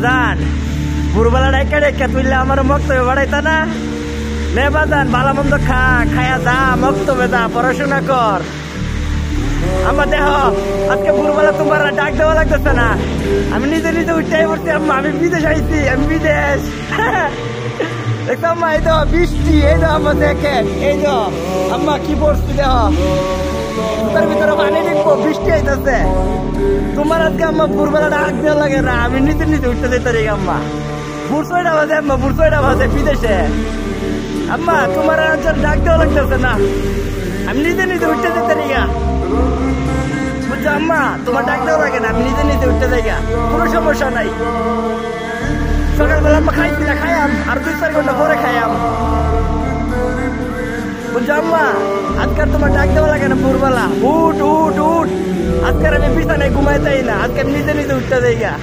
জান ভোরবেলা ডাইকা ডাইকা তুললে আমার মক্তবে বাড়াইতা না নে বাজান ভালো মন্দ খায়া যা মক্তবে যা পড়াশোনা কর। আমার দেহ আজকে ভোরবেলা তোমার ডাক দেওয়া লাগতেছে না, আমি নিজে নিজে উঠতেই পড়ছি। আম্মা আমি বিদেশ আইছি, আমি বিদেশ। দেখো আম্মা এই তো বৃষ্টি, এই তো আম্মা দেখেন, এই তো আম্মা কি পড়ছি দেহ তার ভিতরে পানি দেখবো, বৃষ্টি আইতেছে। তোমার আজকে আম্মা ভোরবেলা ডাক দেওয়া লাগে না, আমি নিজে নিজে উঠতে যেতে রে আম্মা। ভোর 6টা বাজে আম্মা, ভোর 6টা বাজে বিদেশে। আম্মা তোমার আনসার ডাক দেওয়া লাগতেছে না, আমি নিজে নিজে উঠতে যেতে রে গা। বুঝছো আম্মা তোমার ডাক দেওয়া লাগে না, আমি নিজে নিজে উঠতে যাই গা, কোনো সমস্যা নাই। সকালবেলা আম্মা খাইছি না, খাইয়াম আর 2-4 ঘন্টা পরে খাইয়াম। বুঝছো আম্মা আজকাল তোমার ডাক দেওয়া লাগে না ভোরবেলা, উঠ উঠ উঠ। আজকাল আমি বিছানায় ঘুমাইতেই না, আজকে আমি নিজে নিজে উঠতে যাই গা।